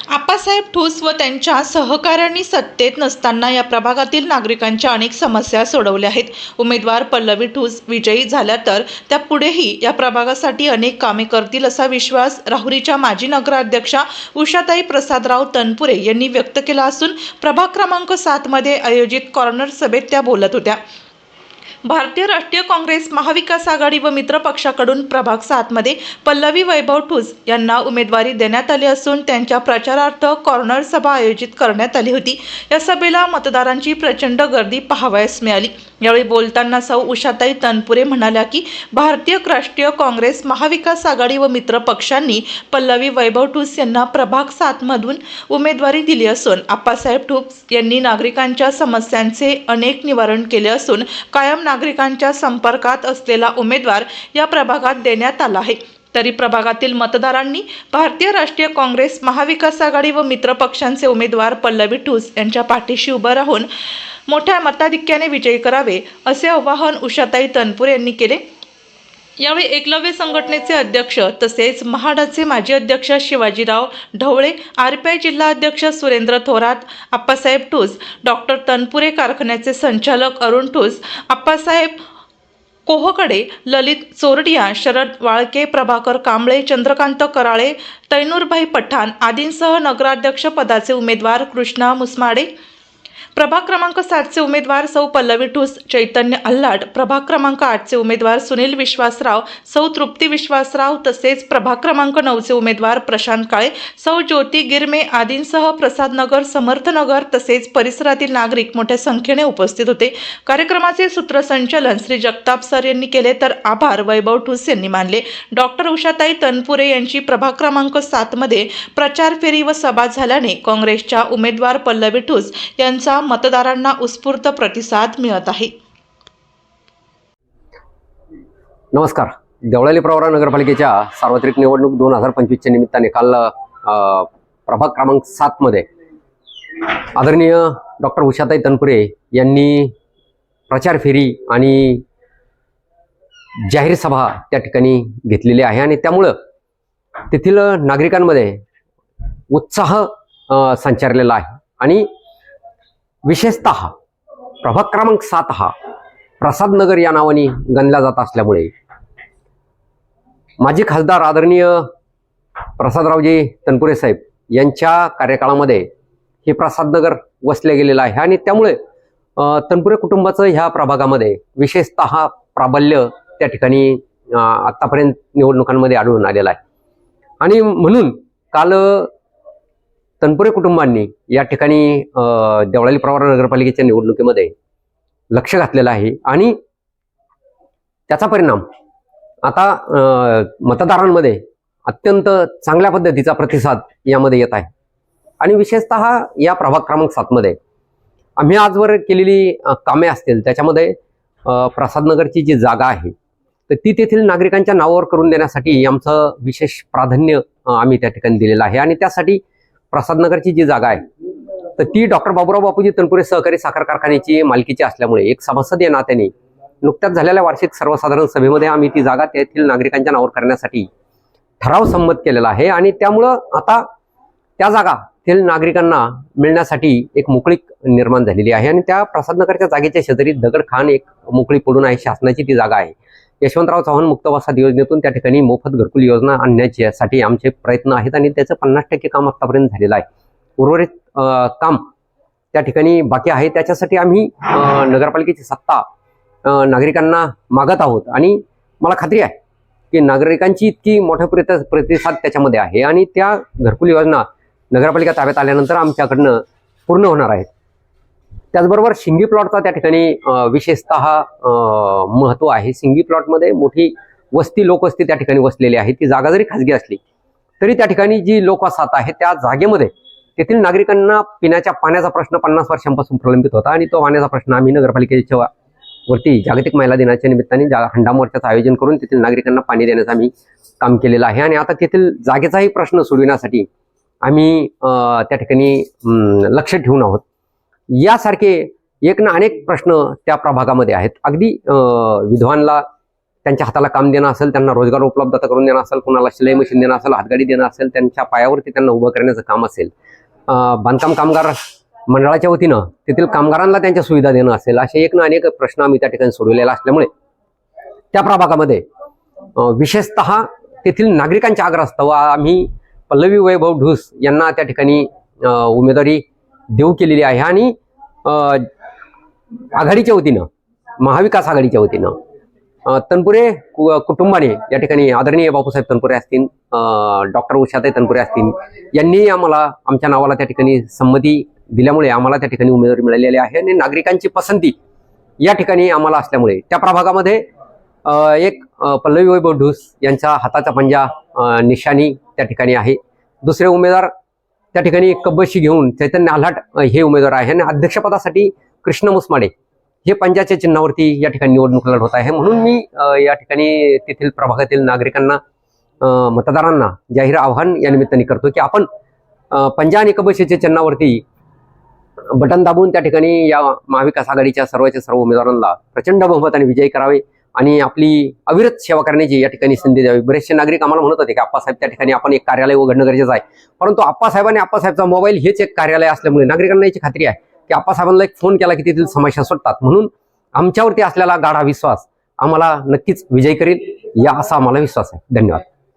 आप्पासाहेब ठूस व त्यांच्या सहकाऱ्यांनी सत्तेत नसताना या प्रभागातील नागरिकांच्या अनेक समस्या सोडवल्या आहेत. उमेदवार पल्लवी ठूस विजयी झाल्या तर त्या पुढेही या प्रभागासाठी अनेक कामे करतील असा विश्वास राहुरीच्या माजी नगराध्यक्षा उषाताई प्रसादराव तनपुरे यांनी व्यक्त केला असून प्रभाग क्रमांक 7 मध्ये आयोजित कॉर्नर सभेत त्या बोलत होत्या. भारतीय राष्ट्रीय काँग्रेस महाविकास आघाडी व मित्र पक्षाकडून प्रभाग 7 मध्ये पल्लवी वैभव ठूस यांना उमेदवारी देण्यात आली असून त्यांच्या प्रचारार्थ कॉर्नर सभा आयोजित करण्यात आली होती. या सभेला मतदारांची प्रचंड गर्दी पाहावयास मिळाली. यावेळी बोलताना सौ उषाताई तनपुरे म्हणाल्या की भारतीय राष्ट्रीय काँग्रेस महाविकास आघाडी व मित्र पक्षांनी पल्लवी वैभव ठूस यांना प्रभाग 7 मधून उमेदवारी दिली असून आप्पासाहेब ठूस यांनी नागरिकांच्या समस्यांचे अनेक निवारण केले असून कायम नागरिकांच्या संपर्कात असलेला उमेदवार या प्रभागात देण्यात आला आहे. तरी प्रभागातील मतदारांनी भारतीय राष्ट्रीय काँग्रेस महाविकास आघाडी व मित्र पक्षांचे उमेदवार पल्लवी ठूस यांच्या पाठीशी उभं राहून मोठ्या मताधिक्याने विजयी करावे असे आवाहन उषाताई तनपुरे यांनी केले. यावेळी एकलव्य संघटनेचे अध्यक्ष तसेच महाडाचे माजी अध्यक्ष शिवाजीराव ढवळे, आरपीआय जिल्हा अध्यक्ष सुरेंद्र थोरात, आप्पासाहेब ठूस, डॉक्टर तनपुरे कारखान्याचे संचालक अरुण ठूस, आप्पासाहेब कोहकडे, ललित चोरडिया, शरद वाळके, प्रभाकर कांबळे, चंद्रकांत कराळे, तैनूरभाई पठाण आदींसह नगराध्यक्ष पदाचे उमेदवार कृष्णा मुसमाडे, प्रभाग क्रमांक 7 चे उमेदवार सौ पल्लवी ठूस, चैतन्य अल्हाट, प्रभाग क्रमांक 8 चे उमेदवार सुनील विश्वासराव, सौ तृप्ती विश्वासराव तसेच प्रभाग क्रमांक 9 चे उमेदवार प्रशांत काळे, सौ ज्योती गिरमे आदींसह प्रसादनगर, समर्थनगर तसेच परिसरातील नागरिक मोठ्या संख्येने उपस्थित होते. कार्यक्रमाचे सूत्रसंचालन श्री जगताप सर यांनी केले तर आभार वैभव ठूस यांनी मानले. डॉक्टर उषाताई तनपुरे यांची प्रभाग क्रमांक 7 मध्ये प्रचार फेरी व सभा झाल्याने काँग्रेसच्या उमेदवार पल्लवी ठूस यांचा मतदारांना उत्स्फूर्त प्रतिसाद मिळत आहे. नमस्कार. देवळाली प्रवरा नगरपालिकेच्या सार्वत्रिक निवडणूक 2025 च्या निमित्ताने काल प्रभाग क्रमांक 7 मध्ये आदरणीय डॉक्टर उषाताई तनपुरे यांनी प्रचार फेरी आणि जाहीर सभा त्या ठिकाणी घेतलेली आहे आणि त्यामुळं तेथील नागरिकांमध्ये उत्साह संचारलेला आहे आणि विशेषतः प्रभाग क्रमांक 7 हा प्रसादनगर या नावाने गणला जात असल्यामुळे माजी खासदार आदरणीय प्रसादरावजी तनपुरे साहेब यांच्या कार्यकाळामध्ये हे प्रसादनगर वसले गेलेलं आहे आणि त्यामुळे तनपुरे कुटुंबाचं ह्या प्रभागामध्ये विशेषतः प्राबल्य त्या ठिकाणी आतापर्यंत निवडणुकांमध्ये आढळून आलेला आहे आणि म्हणून काल तनपुरे कुटुंबांनी या ठिकाणी देवळाली प्रवरा नगरपालिकेच्या निवडणुकीमध्ये लक्ष घातलेलं आहे आणि त्याचा परिणाम आता मतदारांमध्ये अत्यंत चांगल्या पद्धतीचा प्रतिसाद यामध्ये येत आहे आणि विशेषतः या प्रभाग क्रमांक 7 मध्ये आम्ही आजवर केलेली कामे असतील त्याच्यामध्ये प्रसादनगरची जी जागा आहे तर ती तेथील नागरिकांच्या नावावर करून देण्यासाठी आमचं विशेष प्राधान्य आम्ही त्या ठिकाणी दिलेलं आहे आणि त्यासाठी प्रसादनगरची जी जागा आहे तर ती डॉक्टर बाबूराव बापूजी तनपुरे सहकारी साखर कारखान्याची मालकीची असल्यामुळे एक सभासद या नात्याने नुकत्याच झालेल्या वार्षिक सर्वसाधारण सभेमध्ये आम्ही ती जागा तेथील नागरिकांच्या नावावर करण्यासाठी ठराव संमत केलेला आहे आणि त्यामुळं आता त्या जागा तेथील नागरिकांना मिळण्यासाठी एक मोकळीक निर्माण झालेली आहे आणि त्या प्रसादनगरच्या जागेच्या शेजारी दगडखान एक मोकळी पडून आहे. शासनाची ती जागा आहे. यशवंतराव चव्हाण मुक्त वसाहत योजनेतून त्या ठिकाणी मोफत घरकुल योजना आणण्यासाठी आमचे प्रयत्न आहेत आणि त्याचं 50% काम आतापर्यंत झालेलं आहे. उर्वरित काम त्या ठिकाणी बाकी आहे. त्याच्यासाठी आम्ही नगरपालिकेची सत्ता नागरिकांना मागत आहोत आणि मला खात्री आहे की नागरिकांची इतकी मोठ्या प्रतिसाद त्याच्यामध्ये आहे आणि त्या घरकुल योजना नगरपालिका ताब्यात आल्यानंतर आमच्याकडनं पूर्ण होणार आहेत. त्याचबरोबर शिंगी प्लॉटचा त्या ठिकाणी विशेषतः महत्त्व आहे. शिंगी प्लॉटमध्ये मोठी लोकवस्ती त्या ठिकाणी वसलेली आहे. ती जागा जरी खाजगी असली तरी त्या ठिकाणी जी लोकवसाहत आहे त्या जागेमध्ये तेथील नागरिकांना पिण्याच्या पाण्याचा प्रश्न 50 वर्षांपासून प्रलंबित होता आणि तो पाण्याचा प्रश्न आम्ही नगरपालिकेच्या वरती जागतिक महिला दिनाच्या निमित्ताने हंडा मोर्चाचं आयोजन करून तेथील नागरिकांना पाणी देण्याचं आम्ही काम केलेलं आहे आणि आता तेथील जागेचाही प्रश्न सोडविण्यासाठी आम्ही त्या ठिकाणी लक्ष ठेवून आहोत. यासारखे एक ना अनेक प्रश्न त्या प्रभागामध्ये आहेत. अगदी विधवांना त्यांच्या हाताला काम देणं असेल, त्यांना रोजगार उपलब्धता करून देणं असेल, कुणाला शिलाई मशीन देणं असेल, हातगाडी देणं असेल, त्यांच्या पायावरती त्यांना उभं करण्याचं काम असेल, बांधकाम कामगार मंडळाच्या वतीनं तेथील कामगारांना त्यांच्या सुविधा देणं असेल, असे एक ना अनेक प्रश्न आम्ही त्या ठिकाणी सोडवलेला असल्यामुळे त्या प्रभागामध्ये विशेषतः तेथील नागरिकांच्या आग्रहास्तव आम्ही पल्लवी वैभव ढूस यांना त्या ठिकाणी उमेदवारी देऊ केलेली आहे आणि आघाडीच्या वतीनं, महाविकास आघाडीच्या वतीनं तनपुरे कुटुंबाने या ठिकाणी आदरणीय बापूसाहेब तनपुरे असतील, डॉक्टर उषाताई तनपुरे असतील, यांनी आम्हाला आमच्या नावाला त्या ठिकाणी संमती दिल्यामुळे आम्हाला त्या ठिकाणी उमेदवारी मिळालेली आहे आणि नागरिकांची पसंती या ठिकाणी आम्हाला असल्यामुळे त्या प्रभागामध्ये एक पल्लवी वैभव ढूस यांचा हाताचा पंजा निशाणी त्या ठिकाणी आहे. दुसरे उमेदवार त्या ठिकाणी कब्बशी घेऊन चैतन्य आल्हाट हे उमेदवार आहे आणि अध्यक्षपदासाठी कृष्ण मुसमाडे हे पंजाच्या चिन्हावरती या ठिकाणी निवडणूक लढवत आहे. म्हणून मी या ठिकाणी तेथील प्रभागातील नागरिकांना, मतदारांना जाहीर आव्हान या निमित्ताने करतो की आपण पंजा आणि कब्बशीच्या चिन्हावरती बटन दाबून त्या ठिकाणी या महाविकास आघाडीच्या सर्वच्या सर्व उमेदवारांना प्रचंड बहुमताने विजयी करावे आणि आपली अविरत सेवा करण्याची या ठिकाणी संधी द्यावी. बरेचसे नागरिक आम्हाला म्हणत होते की आप्पासाहेब त्या ठिकाणी आपण एक कार्यालय उघडणं गरजेचं आहे, परंतु आप्पासाहेबांनी आप्पासाहेबचा मोबाईल हेच एक कार्यालय असल्यामुळे नागरिकांना याची खात्री आहे की आप्पासाहेबांना एक फोन केला की तेथील समस्या सुटतात. म्हणून आमच्यावरती असलेला गाढा विश्वास आम्हाला नक्कीच विजयी करेल, या असा आम्हाला विश्वास आहे. धन्यवाद.